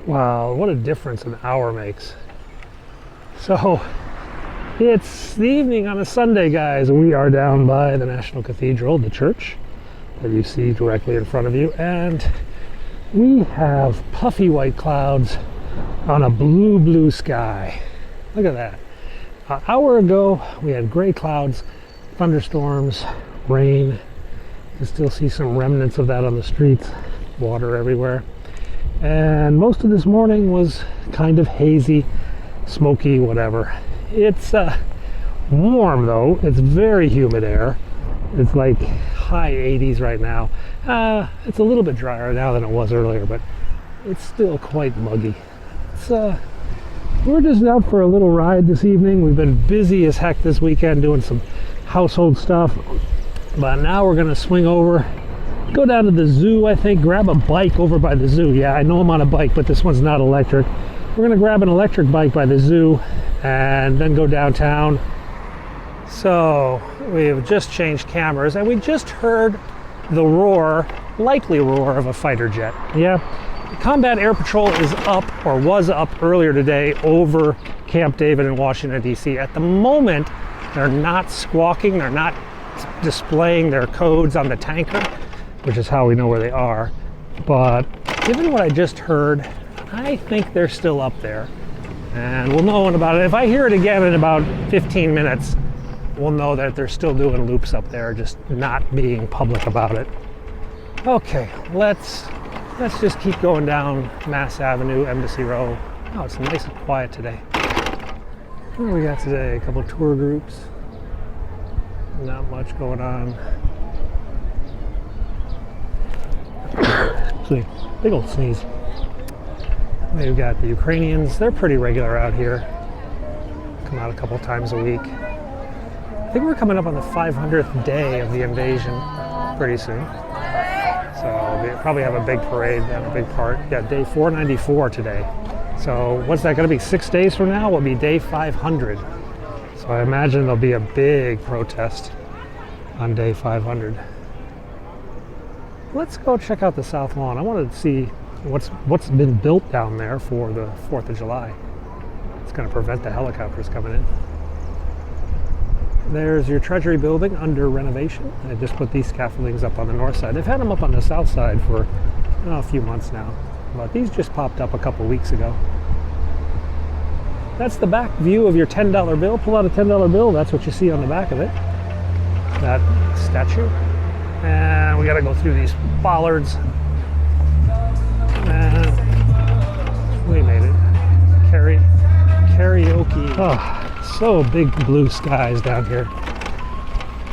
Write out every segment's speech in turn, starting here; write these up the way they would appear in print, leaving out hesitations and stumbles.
Wow, what a difference an hour makes. So, it's the evening on a Sunday, guys. We are down by the National Cathedral, the church that you see directly in front of you, and we have puffy white clouds on a blue sky. Look at that. An hour ago, we had gray clouds, thunderstorms, rain. You can still see some remnants of that on the streets, water everywhere. And most of this morning was kind of hazy, smoky, whatever. It's warm though. It's very humid air. It's like high 80s right now. It's a little bit drier now than it was earlier, but it's still quite muggy. We're just out for a little ride this evening. We've been busy as heck this weekend doing some household stuff, but now we're gonna swing over, go down to the zoo, I think, grab a bike over by the zoo. Yeah, I know I'm on a bike, but this one's not electric. We're gonna grab an electric bike by the zoo and then go downtown. So we've just changed cameras and we just heard the roar, likely roar, of a fighter jet. Yeah, Combat Air Patrol is up, or was up earlier today, over Camp David in Washington, D.C. At the moment, they're not squawking, they're not displaying their codes on the tanker, which is how we know where they are. But given what I just heard, I think they're still up there. And we'll know about it. If I hear it again in about 15 minutes, we'll know that they're still doing loops up there, just not being public about it. Okay, let's just keep going down Mass Avenue, Embassy Row. Oh, it's nice and quiet today. What do we got today? A couple of tour groups. Not much going on. Actually, big old sneeze. We've got the Ukrainians. They're pretty regular out here. Come out a couple times a week. I think we're coming up on the 500th day of the invasion pretty soon. So we probably have a big parade and a big part. Yeah, day 494 today. So what's that going to be? 6 days from now will be day 500. So I imagine there'll be a big protest on day 500. Let's go check out the South Lawn. I wanted to see what's been built down there for the 4th of July. It's going to prevent the helicopters coming in. There's your Treasury building under renovation. I just put these scaffoldings up on the north side. They've had them up on the south side for a few months now, but these just popped up a couple weeks ago. That's the back view of your $10 bill. Pull out a $10 bill, that's what you see on the back of it. That statue. And we gotta go through these bollards. And we made it. Karaoke. Oh. So big blue skies down here.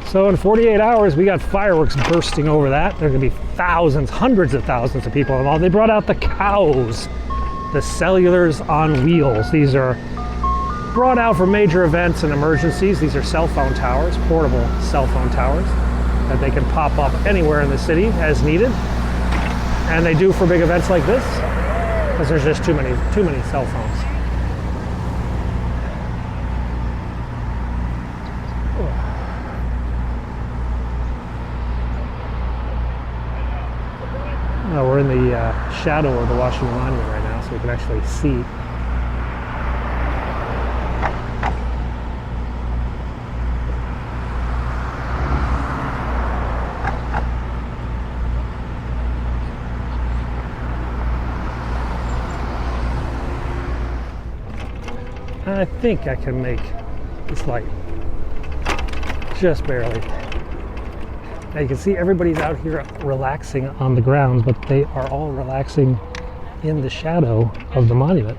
So in 48 hours, we got fireworks bursting over that. There are going to be thousands, hundreds of thousands of people involved. They brought out the cows, the cellulars on wheels. These are brought out for major events and emergencies. These are cell phone towers, portable cell phone towers that they can pop up anywhere in the city as needed. And they do for big events like this because there's just too many cell phones. We're in the shadow of the Washington Monument right now, so we can actually see. I think I can make this light, just barely. Now you can see everybody's out here relaxing on the grounds, but they are all relaxing in the shadow of the monument.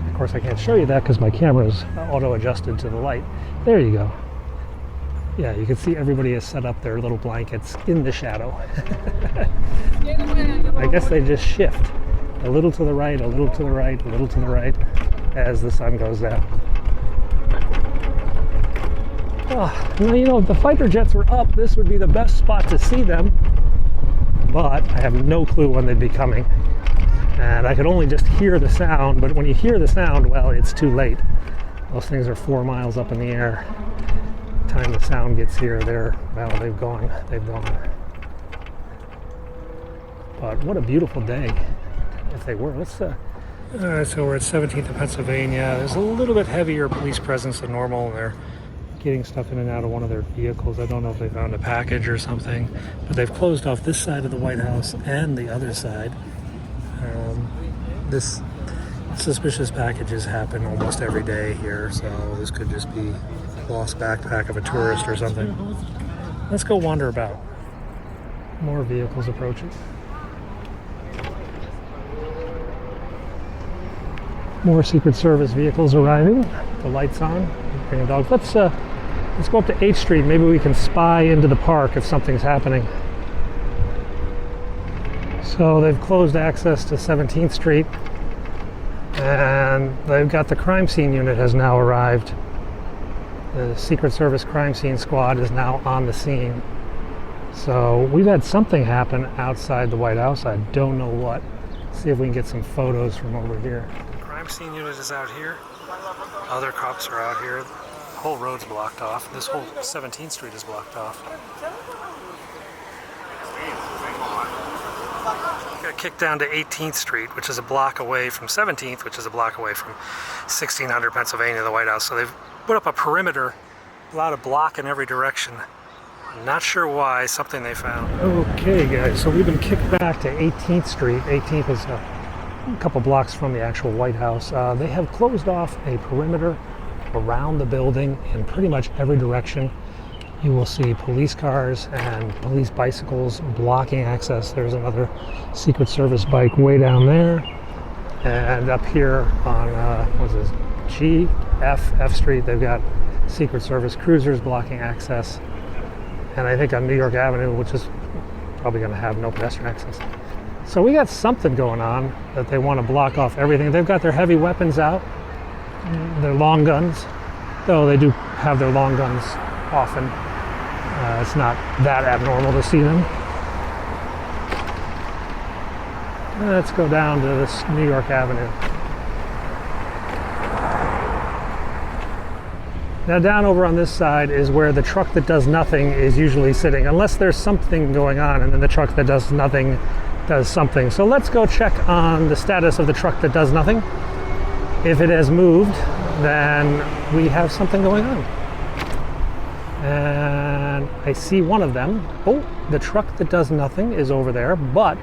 Of course, I can't show you that because my camera is auto-adjusted to the light. There you go. Yeah, you can see everybody has set up their little blankets in the shadow. I guess they just shift a little to the right, a little to the right, a little to the right as the sun goes down. Oh, now, you know, if the fighter jets were up, this would be the best spot to see them, but I have no clue when they'd be coming. And I could only just hear the sound, but when you hear the sound, well, it's too late. Those things are 4 miles up in the air. By the time the sound gets here, they've gone. But what a beautiful day. if they were. Let's all right, so we're at 17th and Pennsylvania. There's a little bit heavier police presence than normal, and they're getting stuff in and out of one of their vehicles. I don't know if they found a package or something, but they've closed off this side of the White House and the other side. This suspicious packages happen almost every day here, so this could just be a lost backpack of a tourist or something. Let's go wander about. More vehicles approaching. More Secret Service vehicles arriving. The lights on. Bringing dogs. Let's go up to 8th Street. Maybe we can spy into the park if something's happening. So they've closed access to 17th Street, and they've got the crime scene unit has now arrived. The Secret Service crime scene squad is now on the scene. So we've had something happen outside the White House. I don't know what. Let's see if we can get some photos from over here. The crime scene unit is out here. Other cops are out here. The whole road's blocked off. This whole 17th Street is blocked off. Got kicked down to 18th Street, which is a block away from 17th, which is a block away from 1600 Pennsylvania, the White House. So they've put up a perimeter, allowed a block in every direction. I'm not sure why, something they found. Okay guys, so we've been kicked back to 18th Street. 18th is a couple blocks from the actual White House. They have closed off a perimeter around the building in pretty much every direction. You will see police cars and police bicycles blocking access. There's another Secret Service bike way down there. And up here on, what's this, F Street, they've got Secret Service cruisers blocking access. And I think on New York Avenue, which is probably going to have no pedestrian access. So we got something going on that they want to block off everything. They've got their heavy weapons out, their long guns, though they do have their long guns often. It's not that abnormal to see them. Let's go down to this New York Avenue. Now down over on this side is where the truck that does nothing is usually sitting, unless there's something going on, and then the truck that does nothing does something. So let's go check on the status of the truck that does nothing. If it has moved, then we have something going on. And I see one of them. Oh, the truck that does nothing is over there, but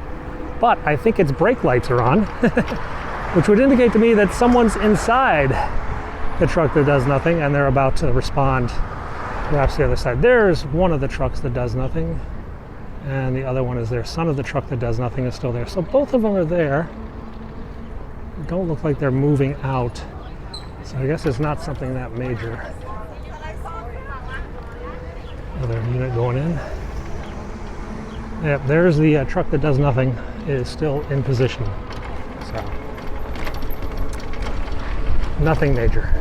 I think its brake lights are on, which would indicate to me that someone's inside the truck that does nothing, and they're about to respond. Perhaps the other side. There's one of the trucks that does nothing, and the other one is there. Son of the truck that does nothing is still there. So both of them are there. Don't look like they're moving out. So I guess it's not something that major. Another unit going in. Yep, there's the truck that does nothing. It is still in position. So nothing major.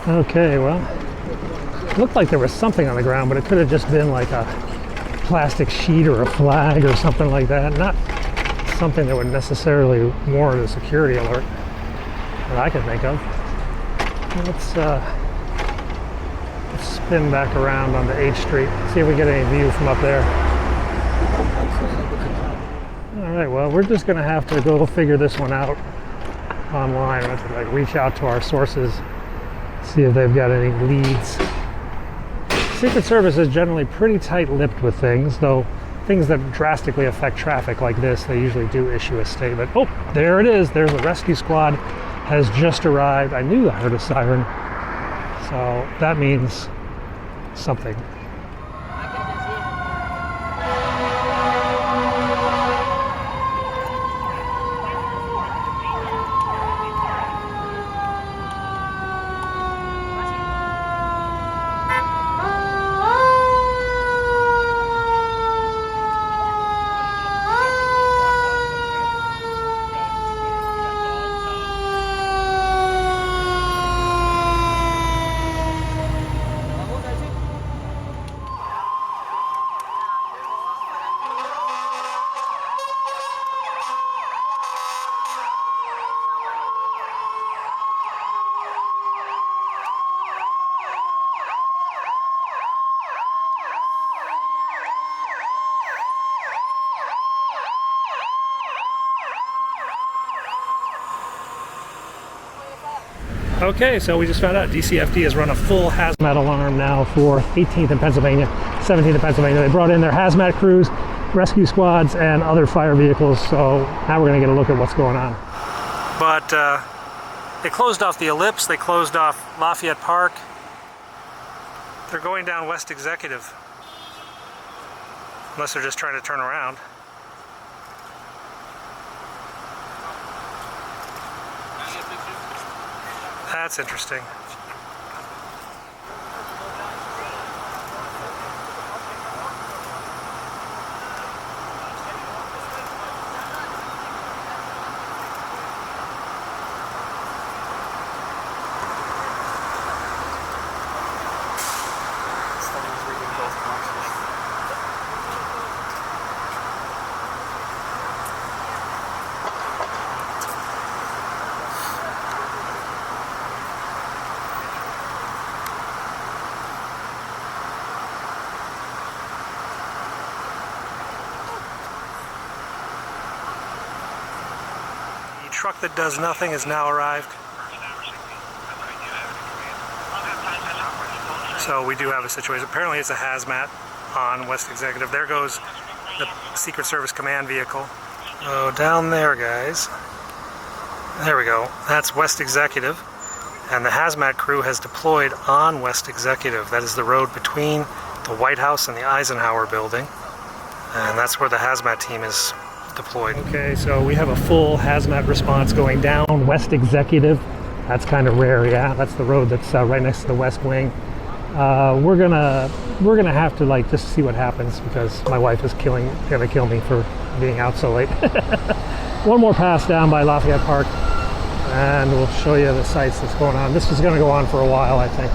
Okay, well, it looked like there was something on the ground, but it could have just been like a plastic sheet or a flag or something like that. Not something that would necessarily warrant a security alert that I can think of. Let's spin back around onto 8th Street, see if we get any view from up there. All right, well, we're just gonna have to go figure this one out online. We have to like reach out to our sources, see if they've got any leads. Secret Service is generally pretty tight-lipped with things, though things that drastically affect traffic like this, they usually do issue a statement. Oh, there it is. There's the rescue squad has just arrived. I knew I heard a siren. So that means something. Okay, so we just found out DCFD has run a full hazmat alarm now for 18th in Pennsylvania, 17th in Pennsylvania. They brought in their hazmat crews, rescue squads, and other fire vehicles. So now we're going to get a look at what's going on. But they closed off the Ellipse, they closed off Lafayette Park. They're going down West Executive. Unless they're just trying to turn around. That's interesting. Truck that does nothing has now arrived. So we do have a situation. Apparently it's a hazmat on West Executive. There goes the Secret Service command vehicle. Oh, down there, guys. There we go. That's West Executive. And the hazmat crew has deployed on West Executive. That is the road between the White House and the Eisenhower building. And that's where the hazmat team is deployed. Okay, so we have a full hazmat response going down West Executive. That's kind of rare, yeah. That's the road that's right next to the West Wing. We're gonna have to just see what happens because my wife is gonna kill me for being out so late. One more pass down by Lafayette Park, and we'll show you the sights that's going on. This is gonna go on for a while, I think.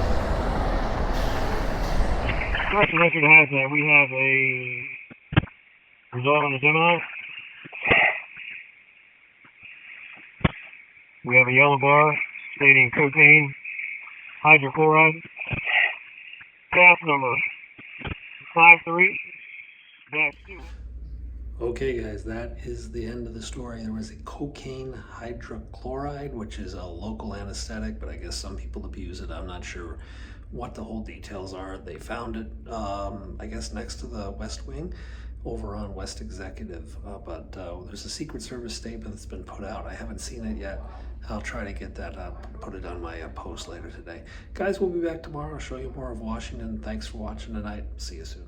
West Executive Hazmat. We have a result on the Gemini. We have a yellow bar stating cocaine hydrochloride. Gas number 53-2. Okay guys, that is the end of the story. There was a cocaine hydrochloride, which is a local anesthetic, but I guess some people abuse it. I'm not sure what the whole details are. They found it, I guess, next to the West Wing over on West Executive, but there's a Secret Service statement that's been put out. I haven't seen it yet. I'll try to get that up, put it on my post later today. Guys, we'll be back tomorrow. I'll show you more of Washington. Thanks for watching tonight. See you soon.